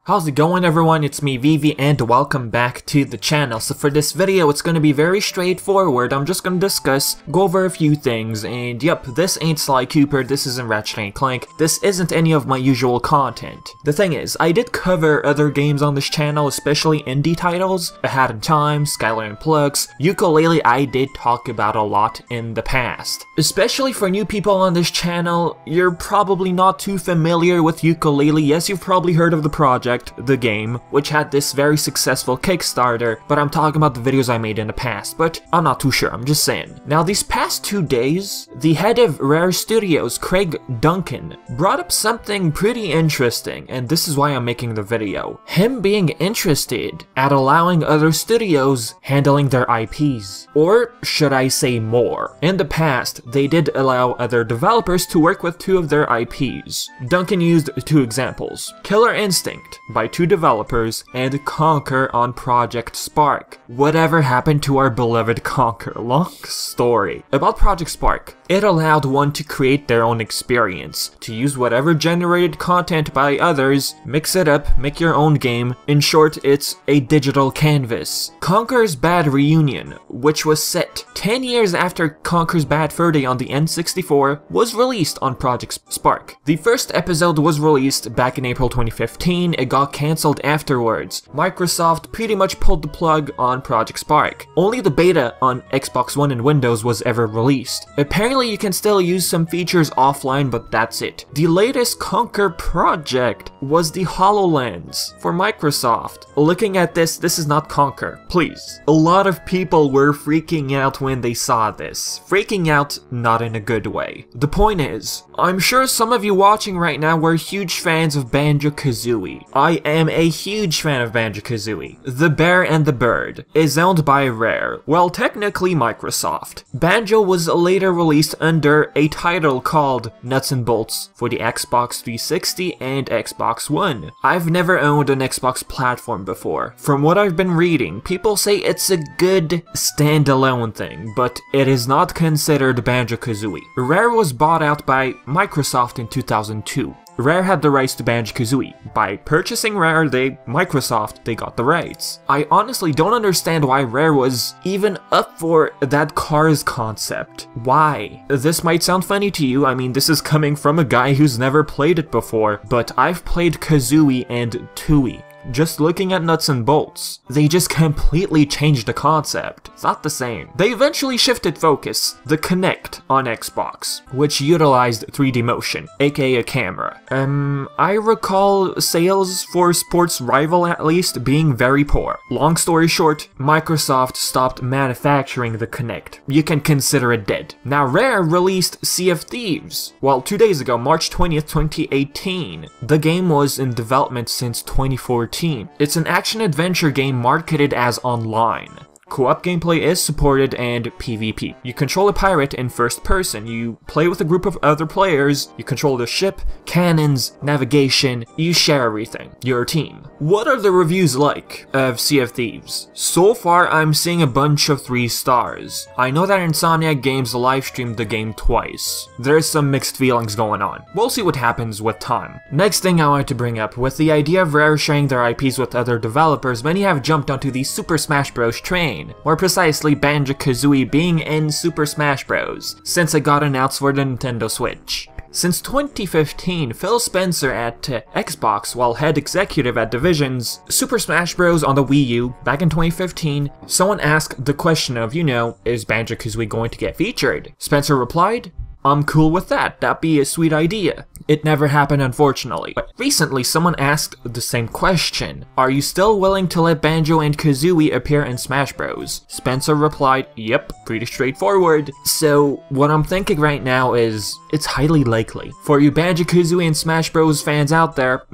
How's it going, everyone? It's me, Vivi, and welcome back to the channel. So for this video, it's going to be very straightforward. I'm just going to go over a few things, and yep, this ain't Sly Cooper, this isn't Ratchet & Clank, this isn't any of my usual content. The thing is, I did cover other games on this channel, especially indie titles. A Hat in Time, Skylar Unplugged, Yooka-Laylee I did talk about a lot in the past. Especially for new people on this channel, you're probably not too familiar with Yooka-Laylee. Yes, you've probably heard of the project, the game, which had this very successful Kickstarter, but I'm talking about the videos I made in the past, but I'm not too sure, I'm just saying. Now, these past 2 days, the head of Rare Studios, Craig Duncan, brought up something pretty interesting, and this is why I'm making the video. Him being interested at allowing other studios handling their IPs. Or should I say more? In the past, they did allow other developers to work with 2 of their IPs. Duncan used 2 examples. Killer Instinct, by 2 developers, and Conquer on Project Spark. Whatever happened to our beloved Conquer? Long story. About Project Spark, it allowed one to create their own experience, to use whatever generated content by others, mix it up, make your own game. In short, it's a digital canvas. Conquer's Bad Reunion, which was set 10 years after Conquer's Bad Fur Day on the N64, was released on Project Spark. The first episode was released back in April 2015, it got cancelled afterwards. Microsoft pretty much pulled the plug on Project Spark. Only the beta on Xbox One and Windows was ever released. Apparently you can still use some features offline, but that's it. The latest Conquer project was the HoloLens for Microsoft. Looking at this is not Conquer, please. A lot of people were freaking out when they saw this. Freaking out, not in a good way. The point is, I'm sure some of you watching right now were huge fans of Banjo-Kazooie. I am a huge fan of Banjo-Kazooie. The Bear and the Bird is owned by Rare, well, technically Microsoft. Banjo was later released under a title called Nuts and Bolts for the Xbox 360 and Xbox One. I've never owned an Xbox platform before. From what I've been reading, people say it's a good standalone thing, but it is not considered Banjo-Kazooie. Rare was bought out by Microsoft in 2002. Rare had the rights to Banjo-Kazooie. By purchasing Rare, Microsoft got the rights. I honestly don't understand why Rare was even up for that Cars concept. Why? This might sound funny to you, I mean this is coming from a guy who's never played it before, but I've played Kazooie and Tooie. Just looking at Nuts and Bolts, they just completely changed the concept. It's not the same. They eventually shifted focus, the Kinect on Xbox, which utilized 3D motion, aka a camera. I recall sales for Sports Rival at least being very poor. Long story short, Microsoft stopped manufacturing the Kinect. You can consider it dead. Now Rare released Sea of Thieves. Well, 2 days ago, March 20th, 2018. The game was in development since 2014. It's an action-adventure game marketed as online. Co-op gameplay is supported and PvP. You control a pirate in first person, you play with a group of other players, you control the ship, cannons, navigation, you share everything, your team. What are the reviews like of Sea of Thieves? So far I'm seeing a bunch of 3 stars. I know that Insomniac Games live-streamed the game twice. There's some mixed feelings going on. We'll see what happens with time. Next thing I wanted to bring up, with the idea of Rare sharing their IPs with other developers, many have jumped onto the Super Smash Bros. Train. More precisely, Banjo-Kazooie being in Super Smash Bros. Since it got announced for the Nintendo Switch. Since 2015, Phil Spencer at Xbox, while head executive at Division's Super Smash Bros. On the Wii U, back in 2015, someone asked the question of, is Banjo-Kazooie going to get featured? Spencer replied, I'm cool with that, that'd be a sweet idea. It never happened, unfortunately. But recently, someone asked the same question. Are you still willing to let Banjo and Kazooie appear in Smash Bros? Spencer replied, yep, pretty straightforward. So, what I'm thinking right now is, it's highly likely. For you Banjo-Kazooie and Smash Bros fans out there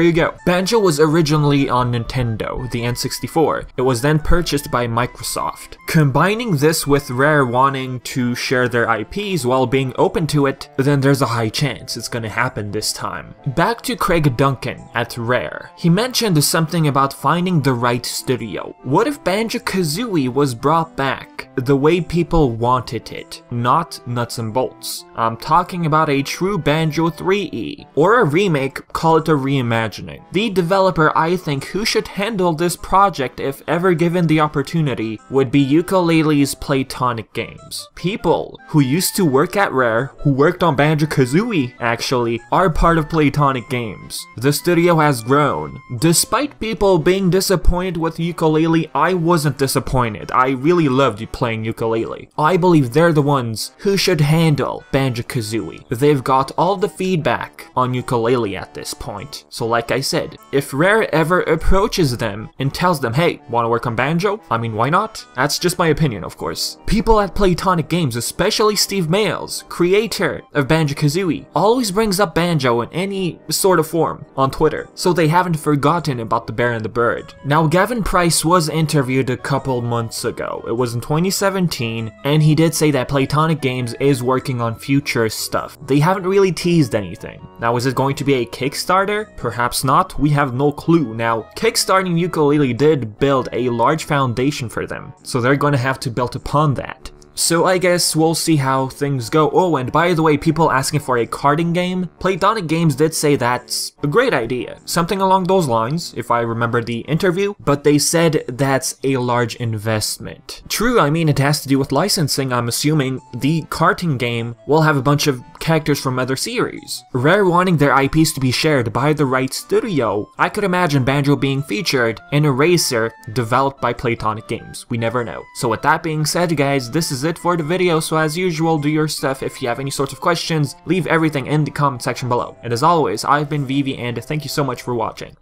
you go. Banjo was originally on Nintendo, the N64. It was then purchased by Microsoft. Combining this with Rare wanting to share their IPs while being open to it, then there's a high chance it's gonna happen this time. Back to Craig Duncan at Rare. He mentioned something about finding the right studio. What if Banjo-Kazooie was brought back the way people wanted it, not nuts and bolts? I'm talking about a true Banjo 3E, or a remake, call it a reimagining. The developer I think who should handle this project if ever given the opportunity would be yooka-laylee's Playtonic Games. People who used to work at Rare, who worked on Banjo-Kazooie actually, are part of Playtonic Games. The studio has grown. Despite people being disappointed with yooka-laylee, I wasn't disappointed. I really loved playing yooka-laylee. I believe they're the ones who should handle Banjo-Kazooie. They've got all the feedback on yooka-laylee at this point. So like I said, if Rare ever approaches them and tells them, hey, wanna work on Banjo? I mean, why not? That's just my opinion, of course. People at Playtonic Games, especially Steve Mayles, creator of Banjo-Kazooie, always brings up Banjo in any sort of form on Twitter, so they haven't forgotten about the Bear and the Bird. Now, Gavin Price was interviewed a couple months ago. It was in 2017, and he did say that Playtonic Games is working on future stuff. They haven't really teased anything. Now, is it going to be a Kickstarter? Perhaps not. We have no clue. Now, kickstarting yooka-laylee did build a large foundation for them, so they're going to have to build upon that. So I guess we'll see how things go. Oh, and by the way, people asking for a karting game, Playtonic Games did say that's a great idea. Something along those lines, if I remember the interview, but they said that's a large investment. True, I mean, it has to do with licensing. I'm assuming the karting game will have a bunch of characters from other series. Rare wanting their IPs to be shared by the right studio, I could imagine Banjo being featured in a racer developed by Playtonic Games. We never know. So with that being said, guys, this is it for the video. So as usual, do your stuff. If you have any sorts of questions, leave everything in the comment section below. And as always, I've been VTNVIVI, and thank you so much for watching.